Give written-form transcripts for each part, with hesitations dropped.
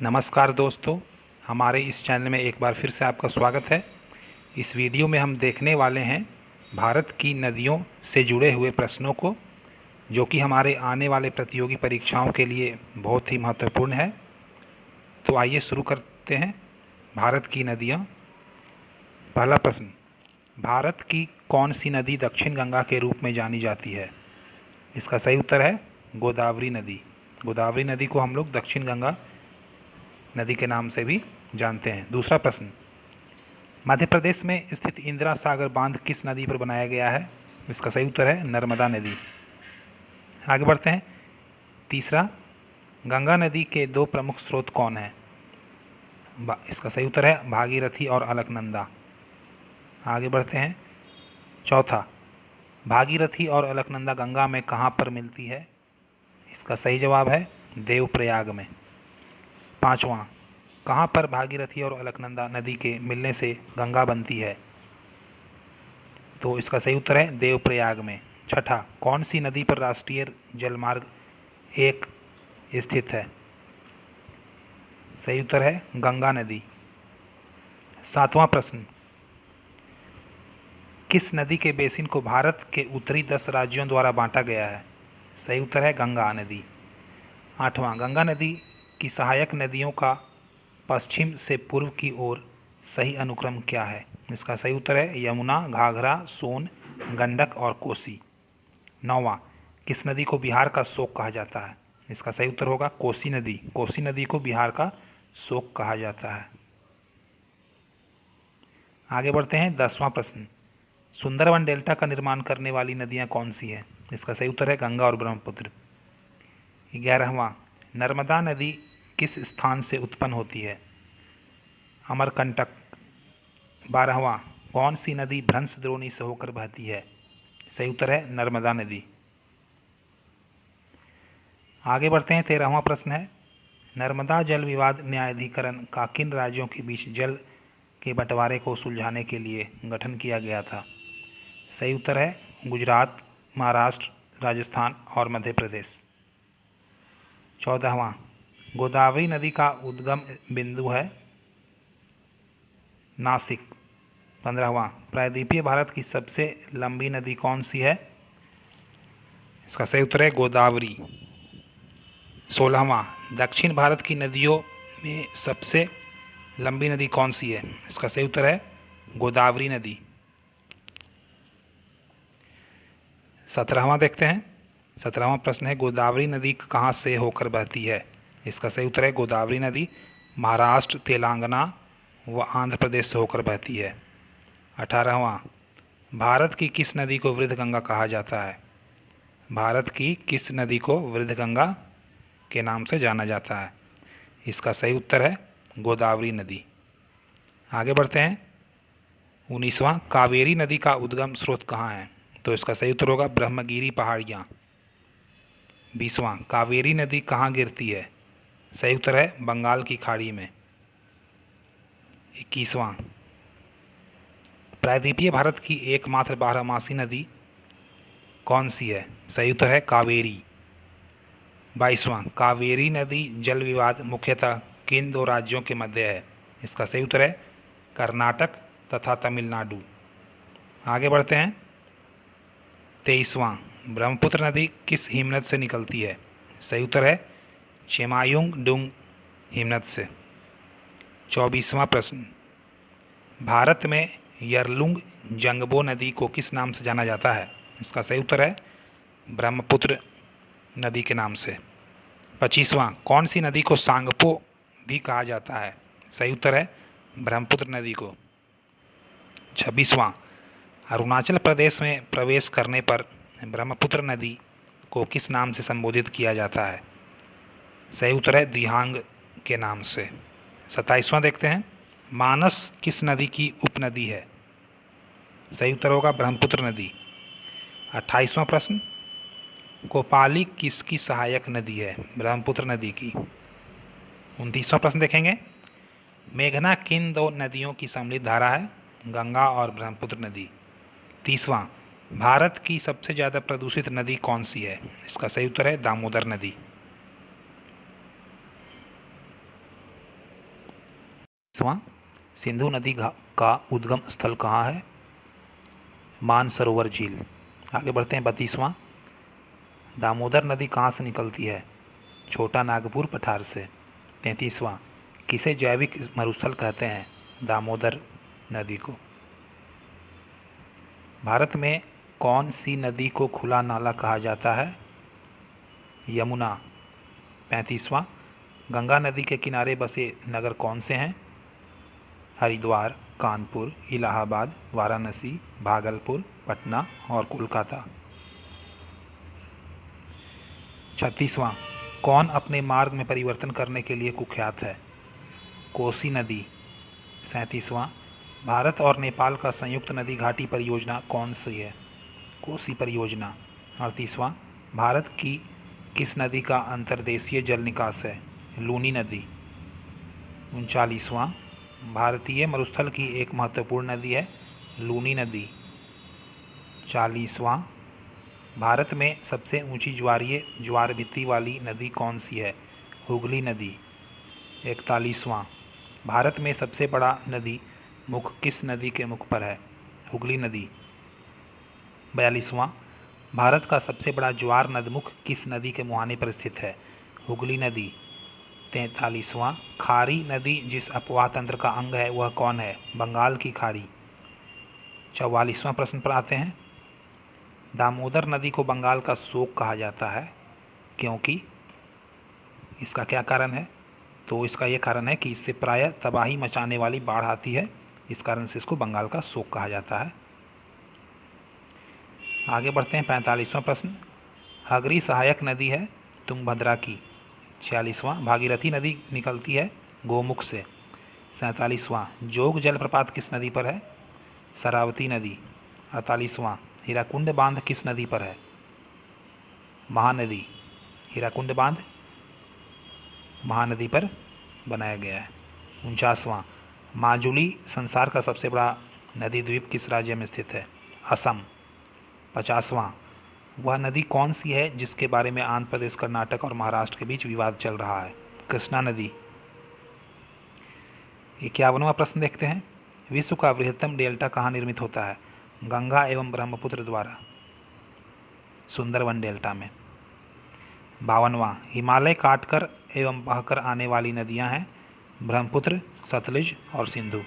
नमस्कार दोस्तों, हमारे इस चैनल में एक बार फिर से आपका स्वागत है। इस वीडियो में हम देखने वाले हैं भारत की नदियों से जुड़े हुए प्रश्नों को, जो कि हमारे आने वाले प्रतियोगी परीक्षाओं के लिए बहुत ही महत्वपूर्ण है। तो आइए शुरू करते हैं। भारत की नदियाँ। पहला प्रश्न, भारत की कौन सी नदी दक्षिण गंगा के रूप में जानी जाती है? इसका सही उत्तर है गोदावरी नदी। गोदावरी नदी को हम लोग दक्षिण गंगा नदी के नाम से भी जानते हैं। दूसरा प्रश्न, मध्य प्रदेश में स्थित इंदिरा सागर बांध किस नदी पर बनाया गया है? इसका सही उत्तर है नर्मदा नदी। आगे बढ़ते हैं। तीसरा, गंगा नदी के दो प्रमुख स्रोत कौन हैं? इसका सही उत्तर है भागीरथी और अलकनंदा। आगे बढ़ते हैं। चौथा, भागीरथी और अलकनंदा गंगा में कहाँ पर मिलती है? इसका सही जवाब है देवप्रयाग में। पांचवा, कहाँ पर भागीरथी और अलकनंदा नदी के मिलने से गंगा बनती है? तो इसका सही उत्तर है देवप्रयाग में। छठा, कौन सी नदी पर राष्ट्रीय जलमार्ग 1 स्थित है? सही उत्तर है गंगा नदी। सातवां प्रश्न, किस नदी के बेसिन को भारत के उत्तरी 10 राज्यों द्वारा बांटा गया है? सही उत्तर है गंगा नदी। आठवां, गंगा नदी की सहायक नदियों का पश्चिम से पूर्व की ओर सही अनुक्रम क्या है? इसका सही उत्तर है यमुना, घाघरा, सोन, गंडक और कोसी। नौवां, किस नदी को बिहार का शोक कहा जाता है? इसका सही उत्तर होगा कोसी नदी। कोसी नदी को बिहार का शोक कहा जाता है। आगे बढ़ते हैं। 10वां प्रश्न, सुंदरवन डेल्टा का निर्माण करने वाली नदियां कौन सी हैं? इसका सही उत्तर है गंगा और ब्रह्मपुत्र। 11वां, नर्मदा नदी किस स्थान से उत्पन्न होती है? अमरकंटक। 12वां, कौन सी नदी भ्रंश द्रोणी से होकर बहती है? सही उत्तर है नर्मदा नदी। आगे बढ़ते हैं। 13वां प्रश्न है, नर्मदा जल विवाद न्यायाधिकरण का किन राज्यों के बीच जल के बंटवारे को सुलझाने के लिए गठन किया गया था? सही उत्तर है गुजरात, महाराष्ट्र, राजस्थान और मध्य प्रदेश। 14वां, गोदावरी नदी का उद्गम बिंदु है नासिक। 15वां, प्रायद्वीपीय भारत की सबसे लंबी नदी कौन सी है? इसका सही उत्तर है गोदावरी। 16वां, दक्षिण भारत की नदियों में सबसे लंबी नदी कौन सी है? इसका सही उत्तर है गोदावरी नदी। 17वां देखते हैं। 17वां प्रश्न है, गोदावरी नदी कहाँ से होकर बहती है? इसका सही उत्तर है गोदावरी नदी महाराष्ट्र, तेलंगाना व आंध्र प्रदेश से होकर बहती है। 18वां, भारत की किस नदी को वृद्धगंगा कहा जाता है? भारत की किस नदी को वृद्धगंगा के नाम से जाना जाता है? इसका सही उत्तर है गोदावरी नदी। आगे बढ़ते हैं। 19वां, कावेरी नदी का उद्गम स्रोत कहाँ है? तो इसका सही उत्तर होगा ब्रह्मगिरी पहाड़ियाँ। 20वां, कावेरी नदी कहाँ गिरती है? सही उत्तर है बंगाल की खाड़ी में। 21वां, प्रायद्वीपीय भारत की एकमात्र बारहमासी नदी कौन सी है? सही उत्तर है कावेरी। 22वां, कावेरी नदी जल विवाद मुख्यतः किन दो राज्यों के मध्य है? इसका सही उत्तर है कर्नाटक तथा तमिलनाडु। आगे बढ़ते हैं। 23वां, ब्रह्मपुत्र नदी किस हिमनद से निकलती है? सही उत्तर है चेमायुंग डुंग हिमनद से। 24वां प्रश्न, भारत में यरलुंग जंगबो नदी को किस नाम से जाना जाता है? इसका सही उत्तर है ब्रह्मपुत्र नदी के नाम से। 25वां, कौन सी नदी को सांगपो भी कहा जाता है? सही उत्तर है ब्रह्मपुत्र नदी को। 26वां, अरुणाचल प्रदेश में प्रवेश करने पर ब्रह्मपुत्र नदी को किस नाम से संबोधित किया जाता है? सही उत्तर है दिहांग के नाम से। 27वां देखते हैं, मानस किस नदी की उपनदी है? सही उत्तर होगा ब्रह्मपुत्र नदी। 28वां प्रश्न, कोपाली किसकी सहायक नदी है? ब्रह्मपुत्र नदी की। 29वां प्रश्न देखेंगे, मेघना किन दो नदियों की सम्मिलित धारा है? गंगा और ब्रह्मपुत्र नदी। 30वां, भारत की सबसे ज़्यादा प्रदूषित नदी कौन सी है? इसका सही उत्तर है दामोदर नदी। 29वां, सिंधु नदी का उद्गम स्थल कहाँ है? मानसरोवर झील। आगे बढ़ते हैं 32वां, दामोदर नदी कहाँ से निकलती है? छोटा नागपुर पठार से। 33वां, किसे जैविक मरुस्थल कहते हैं? दामोदर नदी को। भारत में कौन सी नदी को खुला नाला कहा जाता है? यमुना। 35वां, गंगा नदी के किनारे बसे नगर कौन से हैं? हरिद्वार, कानपुर, इलाहाबाद, वाराणसी, भागलपुर, पटना और कोलकाता। 36वां, कौन अपने मार्ग में परिवर्तन करने के लिए कुख्यात है? कोसी नदी। 37वां, भारत और नेपाल का संयुक्त नदी घाटी परियोजना कौन सी है? कोसी परियोजना। 38वां, भारत की किस नदी का अंतर्देशीय जल निकास है? लूनी नदी। 39वां, भारतीय मरुस्थल की एक महत्वपूर्ण नदी है लूनी नदी। 40वां, भारत में सबसे ऊंची ज्वार भित्ति वाली नदी कौन सी है? हुगली नदी। 41वां, भारत में सबसे बड़ा नदी मुख किस नदी के मुख पर है? हुगली नदी। 42वां, भारत का सबसे बड़ा ज्वार नदमुख किस नदी के मुहाने पर स्थित है? हुगली नदी। 43वां, खारी नदी जिस अपवाह तंत्र का अंग है वह कौन है? बंगाल की खाड़ी। 44वां प्रश्न पर आते हैं, दामोदर नदी को बंगाल का शोक कहा जाता है क्योंकि इसका क्या कारण है? तो इसका ये कारण है कि इससे प्रायः तबाही मचाने वाली बाढ़ आती है, इस कारण से इसको बंगाल का शोक कहा जाता है। आगे बढ़ते हैं 45वां प्रश्न, हगरी सहायक नदी है तुंगभद्रा की। 46वां, भागीरथी नदी निकलती है गोमुख से। 47वां, जोग जलप्रपात किस नदी पर है? शरावती नदी। 48वां, हीराकुंड बांध किस नदी पर है? महानदी। हीराकुंड बांध महानदी पर बनाया गया है। 49वां, माजुली संसार का सबसे बड़ा नदी द्वीप किस राज्य में स्थित है? असम। 50वां, वह नदी कौन सी है जिसके बारे में आंध्र प्रदेश, कर्नाटक और महाराष्ट्र के बीच विवाद चल रहा है? कृष्णा नदी। 51वां प्रश्न देखते हैं, विश्व का बृहत्तम डेल्टा कहाँ निर्मित होता है? गंगा एवं ब्रह्मपुत्र द्वारा, सुंदरवन डेल्टा में। 52वां, हिमालय काटकर एवं बहकर आने वाली नदियां हैं ब्रह्मपुत्र, सतलुज और सिंधु।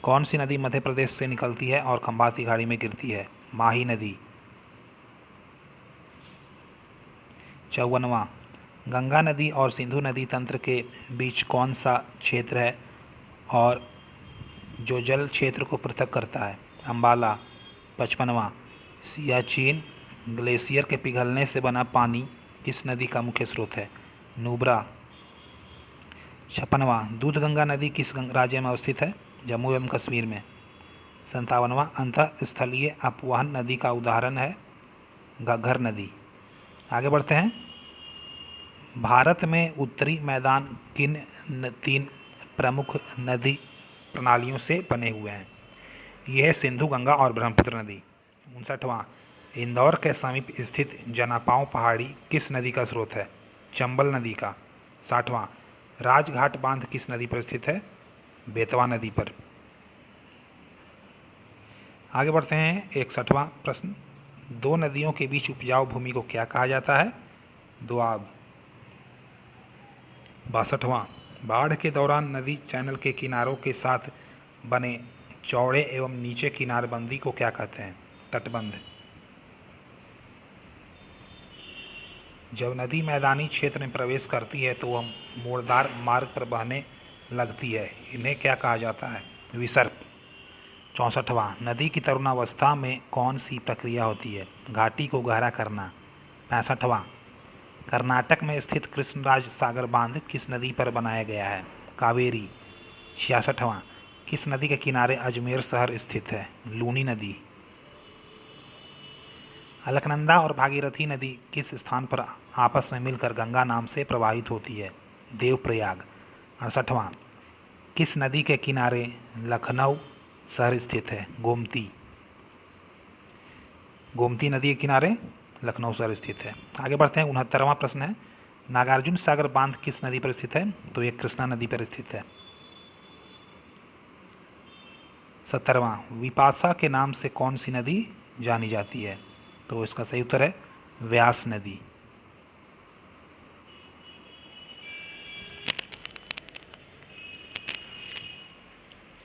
कौन सी नदी मध्य प्रदेश से निकलती है और खंबात की खाड़ी में गिरती है? माही नदी। 54वां, गंगा नदी और सिंधु नदी तंत्र के बीच कौन सा क्षेत्र है और जो जल क्षेत्र को पृथक करता है? अम्बाला। 55वां, सियाचिन ग्लेशियर के पिघलने से बना पानी किस नदी का मुख्य स्रोत है? नुब्रा। 56वां, दूधगंगा नदी किस राज्य में अवस्थित है? जम्मू एवं कश्मीर में। 57वां, अंतःस्थलीय अपवहन नदी का उदाहरण है घग्गर नदी। आगे बढ़ते हैं, भारत में उत्तरी मैदान किन 3 प्रमुख नदी प्रणालियों से बने हुए हैं? यह है सिंधु, गंगा और ब्रह्मपुत्र नदी। 59वां, इंदौर के समीप स्थित जनापांव पहाड़ी किस नदी का स्रोत है? चंबल नदी का। 60वां, राजघाट बांध किस नदी पर स्थित है? बेतवा नदी पर। आगे बढ़ते हैं 61वां प्रश्न, 2 नदियों के बीच उपजाऊ भूमि को क्या कहा जाता है? दोआब। 62वां, बाढ़ के दौरान नदी चैनल के किनारों के साथ बने चौड़े एवं नीचे किनारबंदी को क्या कहते हैं? तटबंध। जब नदी मैदानी क्षेत्र में प्रवेश करती है तो वह मोड़दार मार्ग पर बहने लगती है, इन्हें क्या कहा जाता है? विसर्प। 64वां, नदी की तरुणावस्था में कौन सी प्रक्रिया होती है? घाटी को गहरा करना। 65वां, कर्नाटक में स्थित कृष्णराज सागर बांध किस नदी पर बनाया गया है? कावेरी। 66वां, किस नदी के किनारे अजमेर शहर स्थित है? लूनी नदी। अलकनंदा और भागीरथी नदी किस स्थान पर आपस में मिलकर गंगा नाम से प्रवाहित होती है? देवप्रयाग। 68वां, किस नदी के किनारे लखनऊ शहर स्थित है? गोमती। गोमती नदी के किनारे लखनऊ शहर स्थित है। आगे बढ़ते हैं 69वां प्रश्न है, नागार्जुन सागर बांध किस नदी पर स्थित है? तो ये कृष्णा नदी पर स्थित है। 17वां, विपाशा के नाम से कौन सी नदी जानी जाती है? तो इसका सही उत्तर है व्यास नदी।